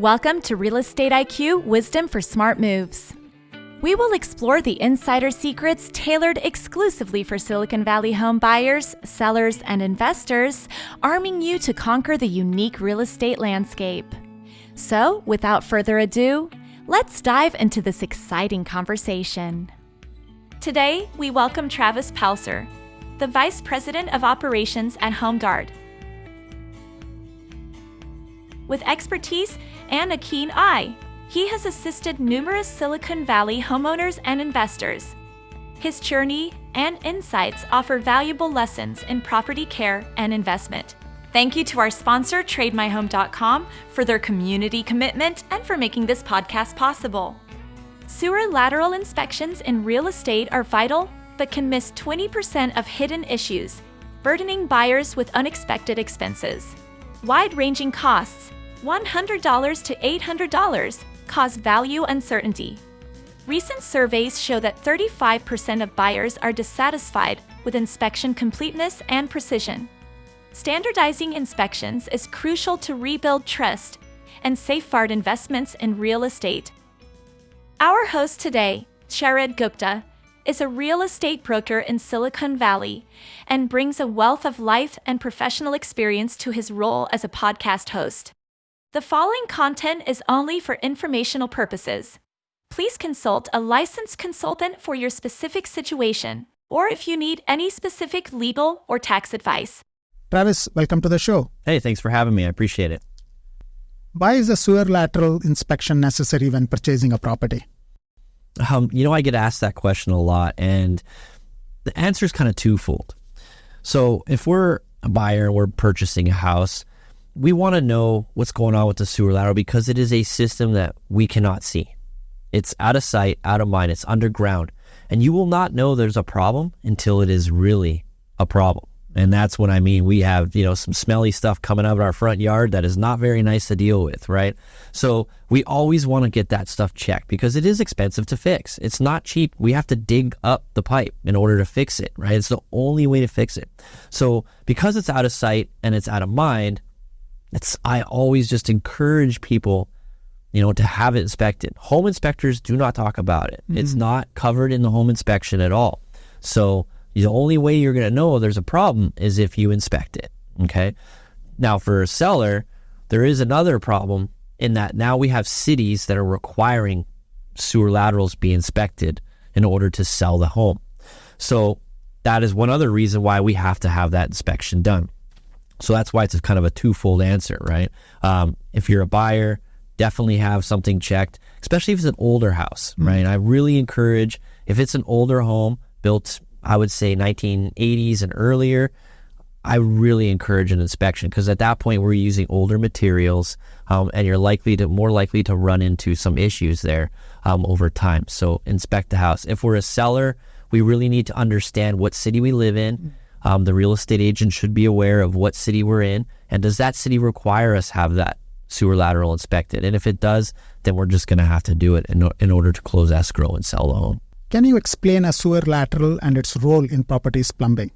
Welcome to Real Estate IQ Wisdom for Smart Moves. We will explore the insider secrets tailored exclusively for Silicon Valley home buyers, sellers, and investors, arming you to conquer the unique real estate landscape. So, without further ado, let's dive into this exciting conversation. Today, we welcome Travis Palser, the Vice President of Operations at HomeGuard. With expertise and a keen eye, he has assisted numerous Silicon Valley homeowners and investors. His journey and insights offer valuable lessons in property care and investment. Thank you to our sponsor, TradeMyHome.com, for their community commitment and for making this podcast possible. Sewer lateral inspections in real estate are vital, but can miss 20% of hidden issues, burdening buyers with unexpected expenses. Wide-ranging costs, $100 to $800, cause value uncertainty. Recent surveys show that 35% of buyers are dissatisfied with inspection completeness and precision. Standardizing inspections is crucial to rebuild trust and safeguard investments in real estate. Our host today, Sharad Gupta, is a real estate broker in Silicon Valley and brings a wealth of life and professional experience to his role as a podcast host. The following content is only for informational purposes. Please consult a licensed consultant for your specific situation, or if you need any specific legal or tax advice. Travis, welcome to the show. Hey, thanks for having me. I appreciate it. Why is a sewer lateral inspection necessary when purchasing a property? I get asked that question a lot, and the answer is kind of twofold. So if we're a buyer and we're purchasing a house, we want to know what's going on with the sewer lateral because it is a system that we cannot see. It's out of sight, out of mind, it's underground, and you will not know there's a problem until it is really a problem. And that's what I mean. We have, some smelly stuff coming out of our front yard that is not very nice to deal with, right? So we always want to get that stuff checked because it is expensive to fix. It's not cheap. We have to dig up the pipe in order to fix it, right? It's the only way to fix it. So because it's out of sight and it's out of mind, I always just encourage people, to have it inspected. Home inspectors do not talk about it. Mm-hmm. It's not covered in the home inspection at all. So the only way you're going to know there's a problem is if you inspect it, okay? Now, for a seller, there is another problem in that now we have cities that are requiring sewer laterals be inspected in order to sell the home. So that is one other reason why we have to have that inspection done. So that's why it's kind of a twofold answer, right? If you're a buyer, definitely have something checked, especially if it's an older house, right? I really encourage, if it's an older home built, I would say 1980s and earlier, I really encourage an inspection because at that point we're using older materials and you're more likely to run into some issues there over time. So inspect the house. If we're a seller, we really need to understand what city we live in. The real estate agent should be aware of what city we're in and does that city require us have that sewer lateral inspected? And if it does, then we're just going to have to do it in order to close escrow and sell the home. Can you explain a sewer lateral and its role in properties plumbing?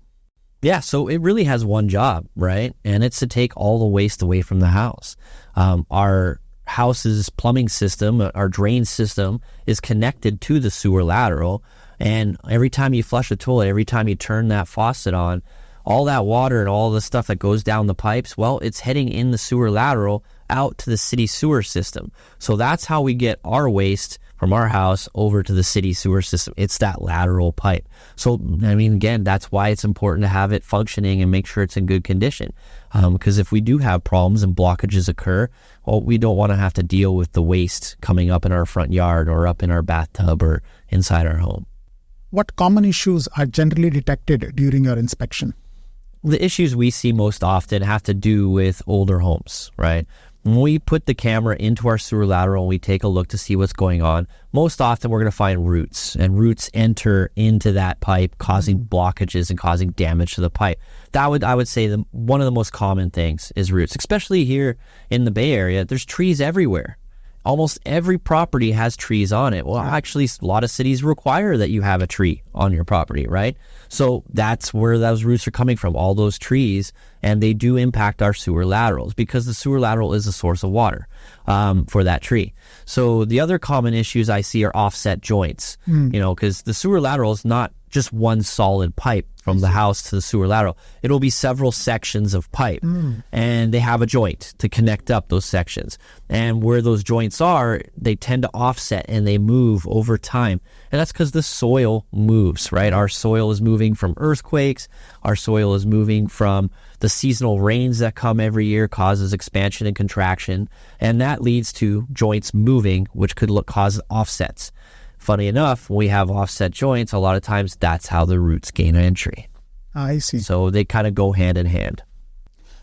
Yeah, so it really has one job, right? And it's to take all the waste away from the house. Our house's plumbing system, our drain system, is connected to the sewer lateral. And every time you flush a toilet, every time you turn that faucet on, all that water and all the stuff that goes down the pipes, well, it's heading in the sewer lateral out to the city sewer system. So that's how we get our waste from our house over to the city sewer system. It's that lateral pipe. So, again, that's why it's important to have it functioning and make sure it's in good condition. Because if we do have problems and blockages occur, well, we don't want to have to deal with the waste coming up in our front yard or up in our bathtub or inside our home. What common issues are generally detected during your inspection? The issues we see most often have to do with older homes, right? When we put the camera into our sewer lateral and we take a look to see what's going on, most often we're going to find roots, and roots enter into that pipe, causing blockages and causing damage to the pipe. I would say one of the most common things is roots, especially here in the Bay Area. There's trees everywhere. almost every property has trees on it. Well, actually, a lot of cities require that you have a tree on your property, right? So that's where those roots are coming from, all those trees, and they do impact our sewer laterals because the sewer lateral is a source of water for that tree. So the other common issues I see are offset joints, because the sewer lateral is not just one solid pipe from the house to the sewer lateral. It'll be several sections of pipe, and they have a joint to connect up those sections. And where those joints are, they tend to offset and they move over time. And that's because the soil moves, right? Our soil is moving from earthquakes. Our soil is moving from the seasonal rains that come every year, causes expansion and contraction. And that leads to joints moving, which could cause offsets. Funny enough, when we have offset joints, a lot of times that's how the roots gain entry. I see. So they kind of go hand in hand.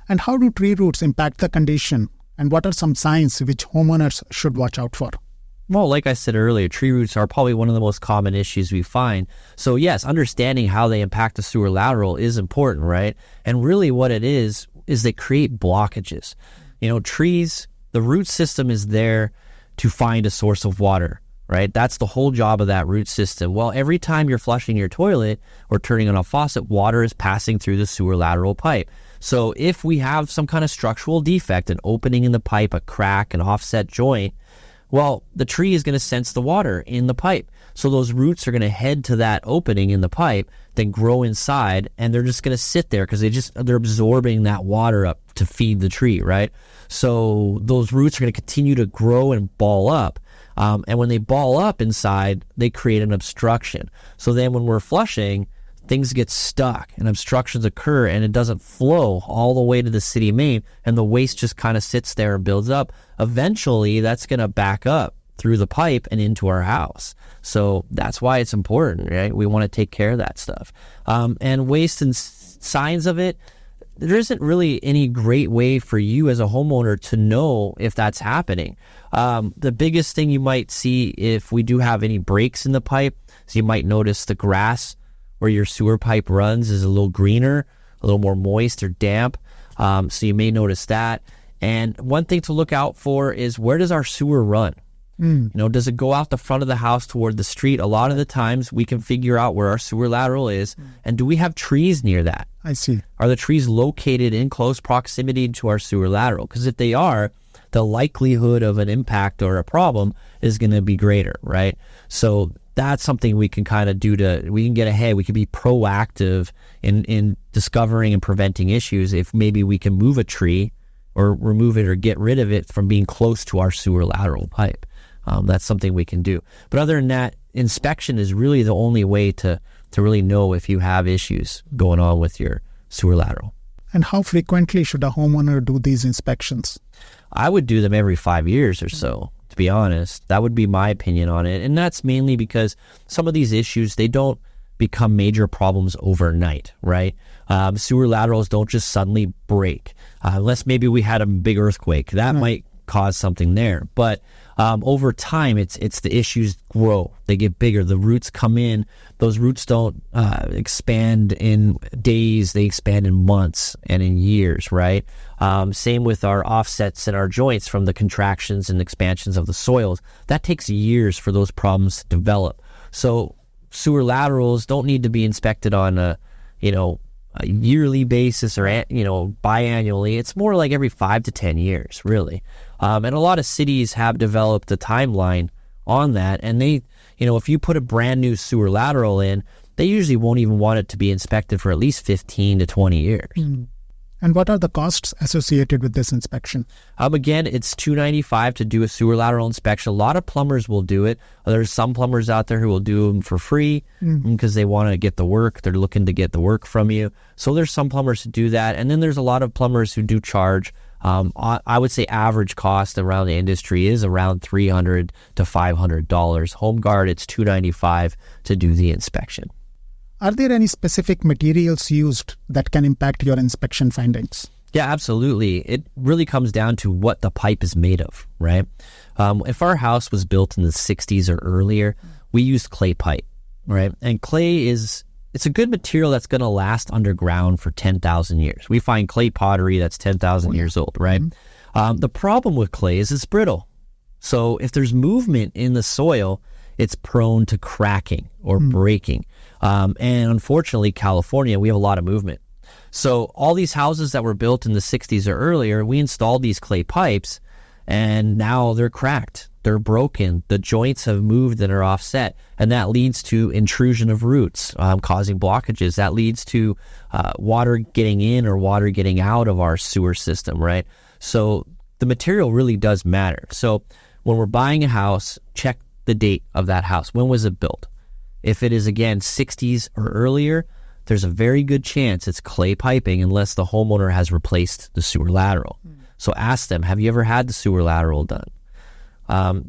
And how do tree roots impact the condition? And what are some signs which homeowners should watch out for? Well, like I said earlier, tree roots are probably one of the most common issues we find. So yes, understanding how they impact the sewer lateral is important, right? And really what it is they create blockages. Trees, the root system is there to find a source of water, right? That's the whole job of that root system. Well, every time you're flushing your toilet or turning on a faucet, water is passing through the sewer lateral pipe. So if we have some kind of structural defect, an opening in the pipe, a crack, an offset joint, well, the tree is going to sense the water in the pipe. So those roots are going to head to that opening in the pipe, then grow inside, and they're just going to sit there because they're absorbing that water up to feed the tree, right? So those roots are going to continue to grow and ball up. And when they ball up inside, they create an obstruction. So then when we're flushing, things get stuck and obstructions occur and it doesn't flow all the way to the city main, and the waste just kind of sits there and builds up. Eventually, that's going to back up through the pipe and into our house. So that's why it's important, right? We want to take care of that stuff. And waste and signs of it, there isn't really any great way for you as a homeowner to know if that's happening. The biggest thing you might see if we do have any breaks in the pipe is you might notice the grass where your sewer pipe runs is a little greener, a little more moist or damp. So you may notice that. And one thing to look out for is, where does our sewer run? Does it go out the front of the house toward the street? A lot of the times we can figure out where our sewer lateral is. And do we have trees near that? I see. Are the trees located in close proximity to our sewer lateral? Because if they are, the likelihood of an impact or a problem is going to be greater, right? So that's something we can kind of we can get ahead. We can be proactive in discovering and preventing issues if maybe we can move a tree or remove it or get rid of it from being close to our sewer lateral pipe. That's something we can do. But other than that, inspection is really the only way to really know if you have issues going on with your sewer lateral. And how frequently should a homeowner do these inspections? I would do them every 5 years or so, to be honest. That would be my opinion on it. And that's mainly because some of these issues, they don't become major problems overnight, right? Sewer laterals don't just suddenly break. Unless maybe we had a big earthquake. That might cause something there. But over time, it's the issues grow. They get bigger. The roots come in. Those roots don't expand in days. They expand in months and in years, right? Same with our offsets and our joints from the contractions and expansions of the soils. That takes years for those problems to develop. So sewer laterals don't need to be inspected on a yearly basis or biannually. It's more like every 5 to 10 years, really. And a lot of cities have developed a timeline on that. And they, if you put a brand new sewer lateral in, they usually won't even want it to be inspected for at least 15 to 20 years. And what are the costs associated with this inspection? Again, it's $295 to do a sewer lateral inspection. A lot of plumbers will do it. There's some plumbers out there who will do them for free because they want to get the work. They're looking to get the work from you. So there's some plumbers who do that. And then there's a lot of plumbers who do charge. I would say average cost around the industry is around $300 to $500. Home Guard, it's $295 to do the inspection. Are there any specific materials used that can impact your inspection findings? Yeah, absolutely. It really comes down to what the pipe is made of, right? If our house was built in the 60s or earlier, we used clay pipe, right? And clay it's a good material that's going to last underground for 10,000 years. We find clay pottery that's 10,000 years old, right? The problem with clay is it's brittle. So if there's movement in the soil, it's prone to cracking or breaking. And unfortunately, California, we have a lot of movement. So all these houses that were built in the 60s or earlier, we installed these clay pipes, and now they're cracked. They're broken. The joints have moved and are offset, and that leads to intrusion of roots, causing blockages. That leads to water getting in or water getting out of our sewer system, right? So the material really does matter. So when we're buying a house, check the date of that house. When was it built? If it is, again, 60s or earlier, there's a very good chance it's clay piping unless the homeowner has replaced the sewer lateral. So ask them, have you ever had the sewer lateral done?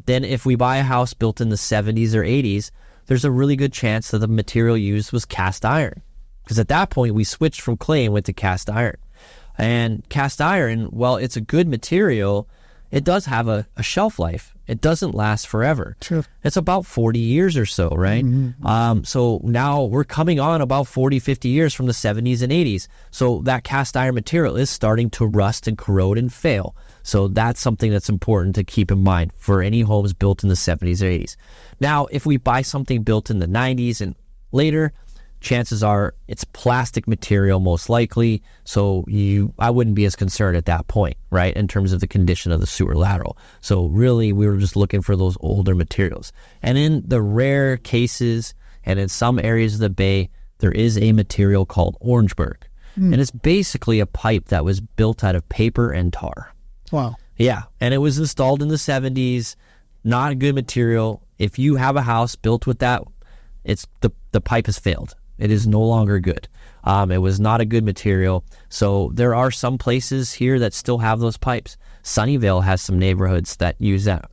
Then if we buy a house built in the 70s or 80s, there's a really good chance that the material used was cast iron. Because at that point, we switched from clay and went to cast iron. And cast iron, while it's a good material, it does have a shelf life. It doesn't last forever. Sure. It's about 40 years or so, right? So now we're coming on about 40, 50 years from the 70s and 80s. So that cast iron material is starting to rust and corrode and fail. So that's something that's important to keep in mind for any homes built in the 70s or 80s. Now, if we buy something built in the 90s and later, chances are it's plastic material most likely, so I wouldn't be as concerned at that point, right, in terms of the condition of the sewer lateral. So really, we were just looking for those older materials. And in the rare cases, and in some areas of the Bay, there is a material called Orangeburg. And it's basically a pipe that was built out of paper and tar. Wow. Yeah, and it was installed in the 70s, not a good material. If you have a house built with that, it's the pipe has failed. It is no longer good. It was not a good material. So there are some places here that still have those pipes. Sunnyvale has some neighborhoods that use that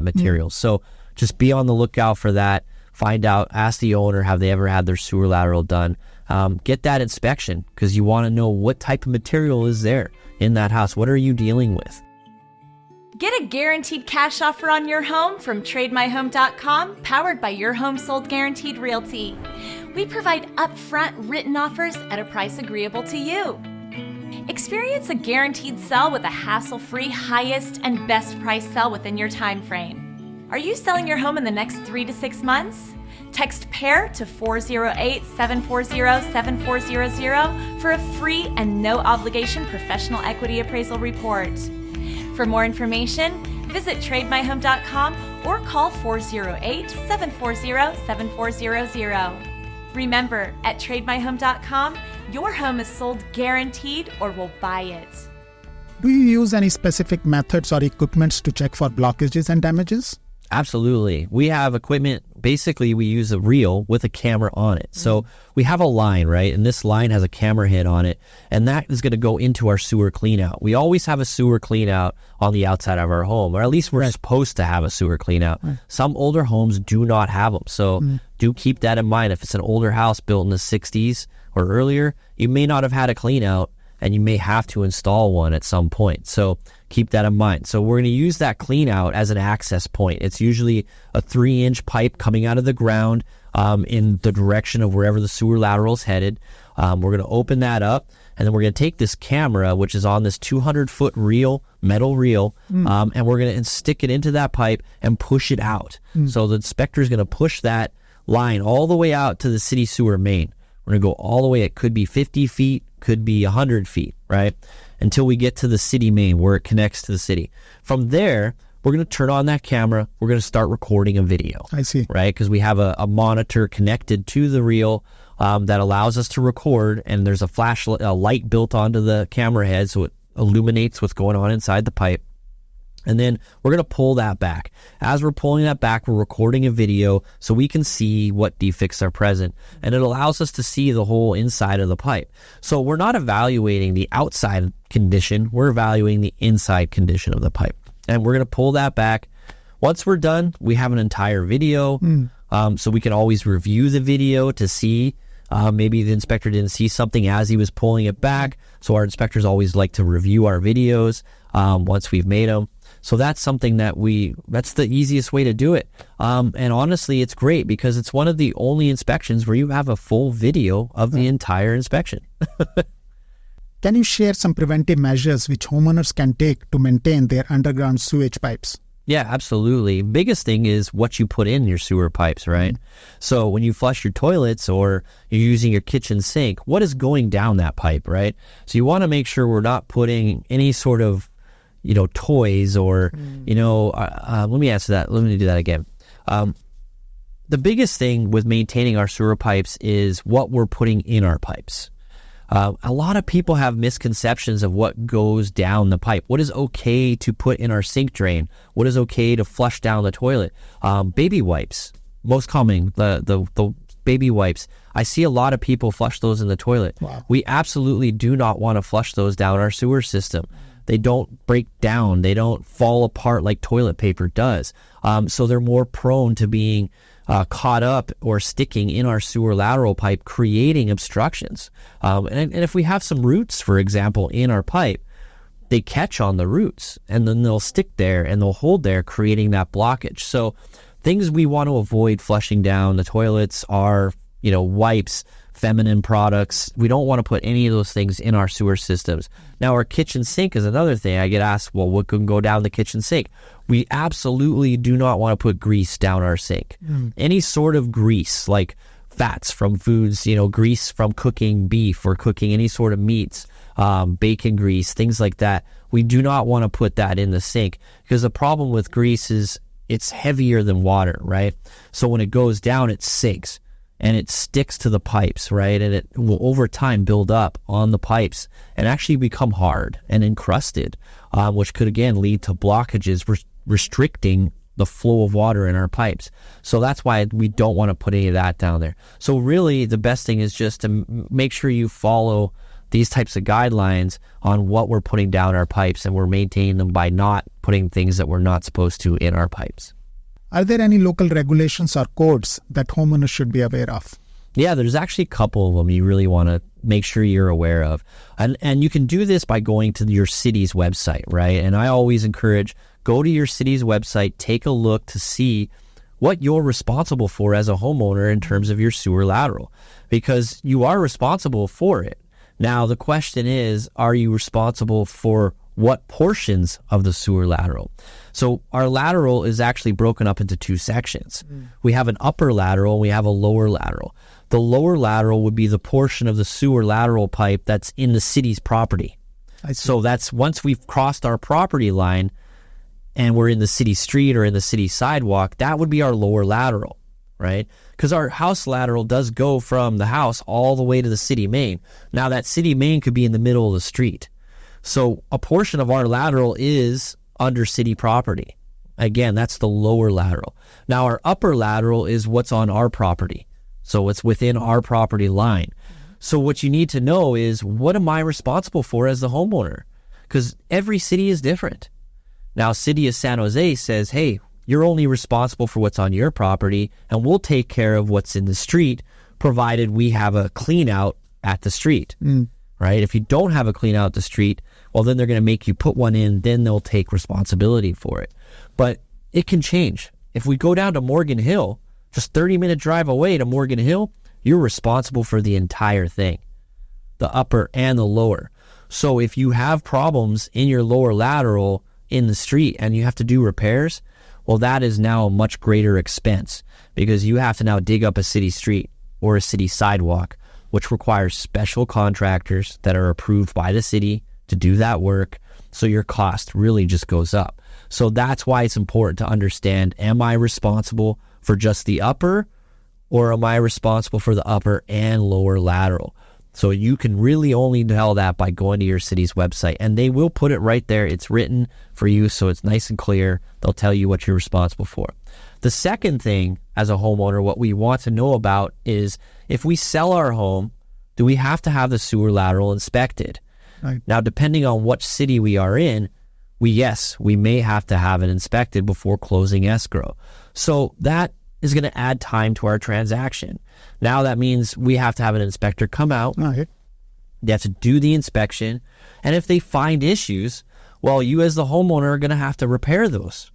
material. So just be on the lookout for that. Find out, ask the owner, have they ever had their sewer lateral done? Get that inspection because you want to know what type of material is there in that house. What are you dealing with? Get a guaranteed cash offer on your home from TradeMyHome.com, powered by Your Home Sold Guaranteed Realty. We provide upfront written offers at a price agreeable to you. Experience a guaranteed sell with a hassle-free, highest and best price sell within your time frame. Are you selling your home in the next 3 to 6 months? Text PAIR to 408-740-7400 for a free and no obligation professional equity appraisal report. For more information, visit TradeMyHome.com or call 408-740-7400. Remember, at TradeMyHome.com, your home is sold guaranteed or we'll buy it. Do you use any specific methods or equipments to check for blockages and damages? Absolutely. We have equipment. Basically, we use a reel with a camera on it. So we have a line, right? And this line has a camera head on it. And that is going to go into our sewer cleanout. We always have a sewer cleanout on the outside of our home, or at least we're supposed to have a sewer cleanout. Some older homes do not have them. So do keep that in mind. If it's an older house built in the 60s or earlier, you may not have had a cleanout and you may have to install one at some point. So keep that in mind. So we're going to use that clean out as an access point. It's usually a 3-inch pipe coming out of the ground in the direction of wherever the sewer lateral is headed. We're going to open that up, and then we're going to take this camera, which is on this 200-foot reel, metal reel, and we're going to stick it into that pipe and push it out. So the inspector is going to push that line all the way out to the city sewer main. We're going to go all the way. It could be 50 feet, could be 100 feet, right? Until we get to the city main where it connects to the city. From there, we're going to turn on that camera. We're going to start recording a video. I see. Right? Because we have a monitor connected to the reel that allows us to record, and there's a light built onto the camera head so it illuminates what's going on inside the pipe. And then we're going to pull that back. As we're pulling that back, we're recording a video so we can see what defects are present. And it allows us to see the whole inside of the pipe. So we're not evaluating the outside condition. We're evaluating the inside condition of the pipe. And we're going to pull that back. Once we're done, we have an entire video. So we can always review the video to see. Maybe the inspector didn't see something as he was pulling it back. So our inspectors always like to review our videos once we've made them. So that's something that's the easiest way to do it. And honestly, it's great because it's one of the only inspections where you have a full video of the entire inspection. Can you share some preventive measures which homeowners can take to maintain their underground sewage pipes? Yeah, absolutely. Biggest thing is what you put in your sewer pipes, right? So when you flush your toilets or you're using your kitchen sink, what is going down that pipe, right? So you want to make sure we're not putting any sort of, toys or, let me answer that. Let me do that again. The biggest thing with maintaining our sewer pipes is what we're putting in our pipes. A lot of people have misconceptions of what goes down the pipe. What is okay to put in our sink drain? What is okay to flush down the toilet? Baby wipes, most common, the baby wipes. I see a lot of people flush those in the toilet. Wow. We absolutely do not want to flush those down our sewer system. They don't break down. They don't fall apart like toilet paper does. So they're more prone to being caught up or sticking in our sewer lateral pipe, creating obstructions. And if we have some roots, for example, in our pipe, they catch on the roots and then they'll stick there and they'll hold there, creating that blockage. So things we want to avoid flushing down the toilets are, wipes, feminine products. We don't want to put any of those things in our sewer systems. Now, our kitchen sink is another thing. I get asked, well, what can go down the kitchen sink? We absolutely do not want to put grease down our sink. Any sort of grease, like fats from foods, grease from cooking beef or cooking any sort of meats, bacon grease, things like that. We do not want to put that in the sink because the problem with grease is it's heavier than water, right? So when it goes down, it sinks and it sticks to the pipes, right? And it will over time build up on the pipes and actually become hard and encrusted, which could again lead to blockages, restricting the flow of water in our pipes. So that's why we don't want to put any of that down there. So really the best thing is just to make sure you follow these types of guidelines on what we're putting down our pipes, and we're maintaining them by not putting things that we're not supposed to in our pipes. Are there any local regulations or codes that homeowners should be aware of? Yeah, there's actually a couple of them you really want to make sure you're aware of. And you can do this by going to your city's website, right? And I always encourage, go to your city's website, take a look to see what you're responsible for as a homeowner in terms of your sewer lateral, because you are responsible for it. Now, the question is, are you responsible for what portions of the sewer lateral? So our lateral is actually broken up into two sections. We have an upper lateral and we have a lower lateral. The lower lateral would be the portion of the sewer lateral pipe that's in the city's property. So that's once we've crossed our property line and we're in the city street or in the city sidewalk, that would be our lower lateral, right? Because our house lateral does go from the house all the way to the city main. Now that city main could be in the middle of the street. So a portion of our lateral is under city property. Again, that's the lower lateral. Now our upper lateral is what's on our property. So it's within our property line. So what you need to know is, what am I responsible for as the homeowner? Because every city is different. Now, City of San Jose says, hey, you're only responsible for what's on your property, and we'll take care of what's in the street, provided we have a clean out at the street, right? If you don't have a clean out at the street, well, then they're going to make you put one in, then they'll take responsibility for it. But it can change. If we go down to Morgan Hill, just 30-minute drive away to Morgan Hill, you're responsible for the entire thing, the upper and the lower. So if you have problems in your lower lateral in the street and you have to do repairs, well, that is now a much greater expense, because you have to now dig up a city street or a city sidewalk, which requires special contractors that are approved by the city to do that work. So your cost really just goes up. So that's why it's important to understand, am I responsible for just the upper, or am I responsible for the upper and lower lateral? So you can really only tell that by going to your city's website, and they will put it right there. It's written for you, so it's nice and clear. They'll tell you what you're responsible for. The second thing as a homeowner, what we want to know about is, if we sell our home, do we have to have the sewer lateral inspected? Right. Now, depending on what city we are in, we may have to have it inspected before closing escrow. So that is going to add time to our transaction. Now that means we have to have an inspector come out. Right. They have to do the inspection. And if they find issues, well, you as the homeowner are going to have to repair those,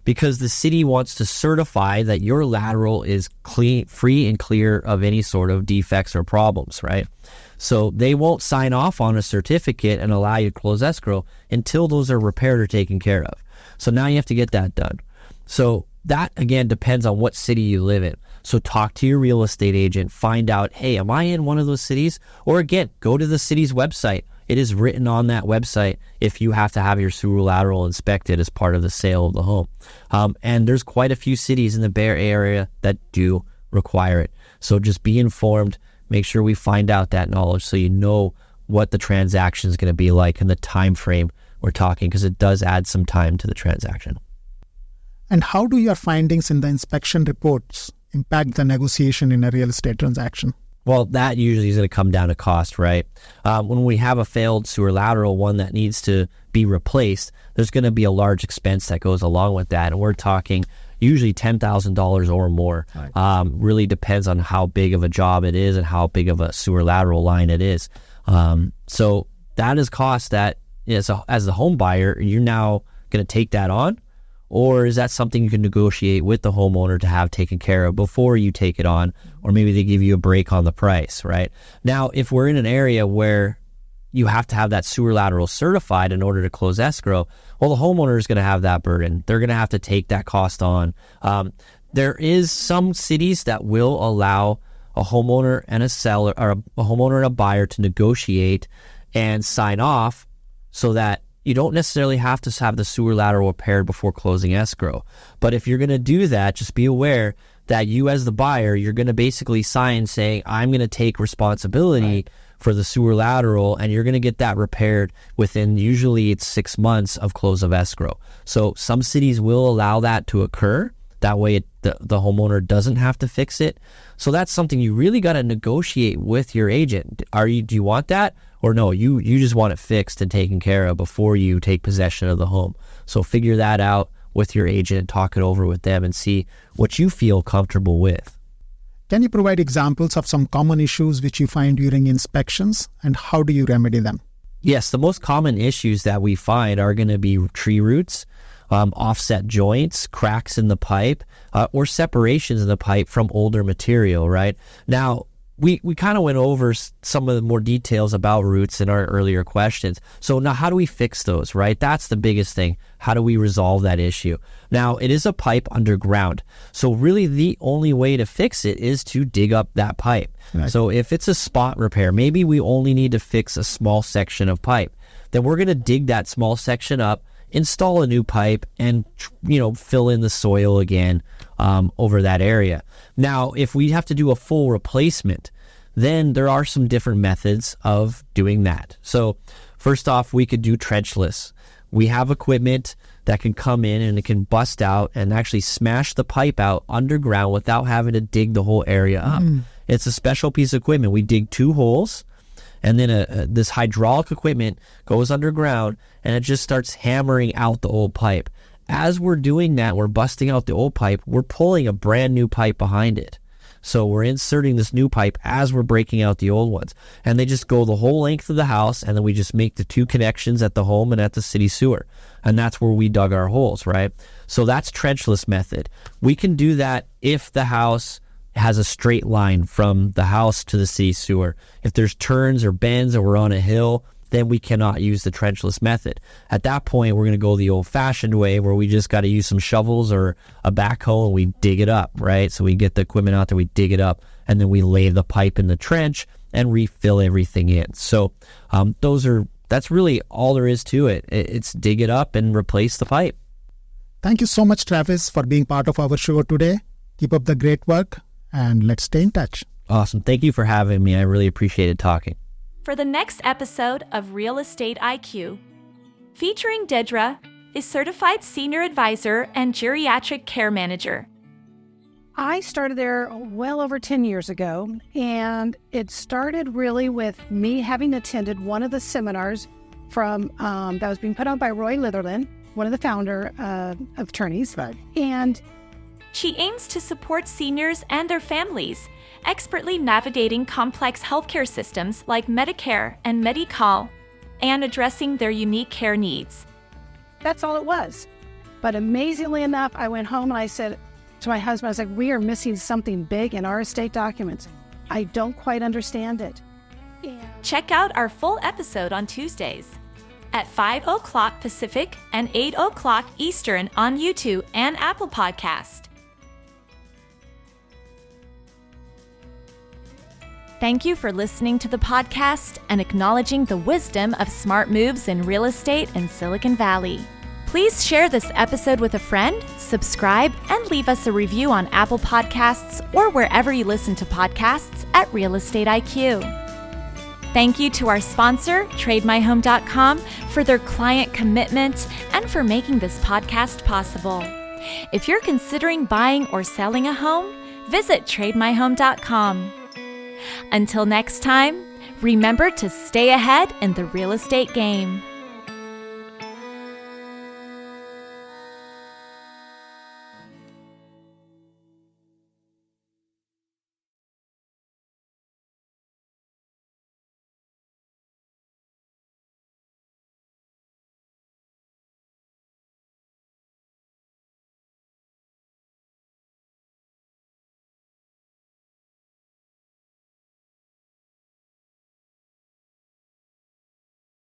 because the city wants to certify that your lateral is clean, free and clear of any sort of defects or problems, right? So they won't sign off on a certificate and allow you to close escrow until those are repaired or taken care of. So now you have to get that done. So that, again, depends on what city you live in. So talk to your real estate agent, find out, hey, am I in one of those cities? Or again, go to the city's website. It is written on that website if you have to have your sewer lateral inspected as part of the sale of the home. And there's quite a few cities in the Bay Area that do require it. So just be informed, make sure we find out that knowledge so you know what the transaction is going to be like and the time frame we're talking, because it does add some time to the transaction. And how do your findings in the inspection reports impact the negotiation in a real estate transaction? Well, that usually is going to come down to cost, right? When we have a failed sewer lateral, one that needs to be replaced, there's going to be a large expense that goes along with that. And we're talking usually $10,000 or more. Right. Really depends on how big of a job it is and how big of a sewer lateral line it is. So that is cost that, as the home buyer, you're now going to take that on. Or is that something you can negotiate with the homeowner to have taken care of before you take it on? Or maybe they give you a break on the price, right? Now, if we're in an area where you have to have that sewer lateral certified in order to close escrow, well, the homeowner is going to have that burden. They're going to have to take that cost on. There is some cities that will allow a homeowner and a seller, or a homeowner and a buyer, to negotiate and sign off so that you don't necessarily have to have the sewer lateral repaired before closing escrow. But if you're going to do that, just be aware that you, as the buyer, you're going to basically sign saying, I'm going to take responsibility for the sewer lateral, and you're going to get that repaired within, usually it's 6 months of close of escrow. So some cities will allow that to occur. That way the homeowner doesn't have to fix it. So that's something you really got to negotiate with your agent. Do you want that? Or no, you just want it fixed and taken care of before you take possession of the home. So figure that out with your agent, talk it over with them, and see what you feel comfortable with. Can you provide examples of some common issues which you find during inspections, and how do you remedy them? Yes, the most common issues that we find are going to be tree roots, offset joints, cracks in the pipe, or separations in the pipe from older material, right? Now, we kind of went over some of the more details about roots in our earlier questions. So now how do we fix those, right? That's the biggest thing. How do we resolve that issue? Now, it is a pipe underground. So really the only way to fix it is to dig up that pipe. Right. So if it's a spot repair, maybe we only need to fix a small section of pipe. Then we're going to dig that small section up, install a new pipe, and fill in the soil again over that area. Now, if we have to do a full replacement, then there are some different methods of doing that. So first off, we could do trenchless. We have equipment that can come in and it can bust out and actually smash the pipe out underground without having to dig the whole area up. It's a special piece of equipment. We dig 2 holes, and then this hydraulic equipment goes underground, and it just starts hammering out the old pipe. As we're doing that, we're busting out the old pipe, we're pulling a brand new pipe behind it. So we're inserting this new pipe as we're breaking out the old ones. And they just go the whole length of the house, and then we just make the 2 connections at the home and at the city sewer. And that's where we dug our holes, right? So that's trenchless method. We can do that if the house has a straight line from the house to the city sewer. If there's turns or bends or we're on a hill, then we cannot use the trenchless method. At that point, we're going to go the old-fashioned way where we just got to use some shovels or a backhoe and we dig it up, right? So we get the equipment out there, we dig it up, and then we lay the pipe in the trench and refill everything in. So that's really all there is to it. It's dig it up and replace the pipe. Thank you so much, Travis, for being part of our show today. Keep up the great work, and let's stay in touch. Awesome. Thank you for having me. I really appreciated talking. For the next episode of Real Estate IQ, featuring Dedra, is Certified Senior Advisor and Geriatric Care Manager. I started there well over 10 years ago, and it started really with me having attended one of the seminars from that was being put on by Roy Litherland, one of the founder of attorneys. Right. And she aims to support seniors and their families, expertly navigating complex healthcare systems like Medicare and Medi-Cal, and addressing their unique care needs. That's all it was. But amazingly enough, I went home and I said to my husband, I was like, we are missing something big in our estate documents. I don't quite understand it. Check out our full episode on Tuesdays. at 5 o'clock Pacific and 8 o'clock Eastern on YouTube and Apple Podcast. Thank you for listening to the podcast and acknowledging the wisdom of smart moves in real estate in Silicon Valley. Please share this episode with a friend, subscribe, and leave us a review on Apple Podcasts or wherever you listen to podcasts at Real Estate IQ. Thank you to our sponsor, TradeMyHome.com, for their client commitment and for making this podcast possible. If you're considering buying or selling a home, visit TradeMyHome.com. Until next time, remember to stay ahead in the real estate game.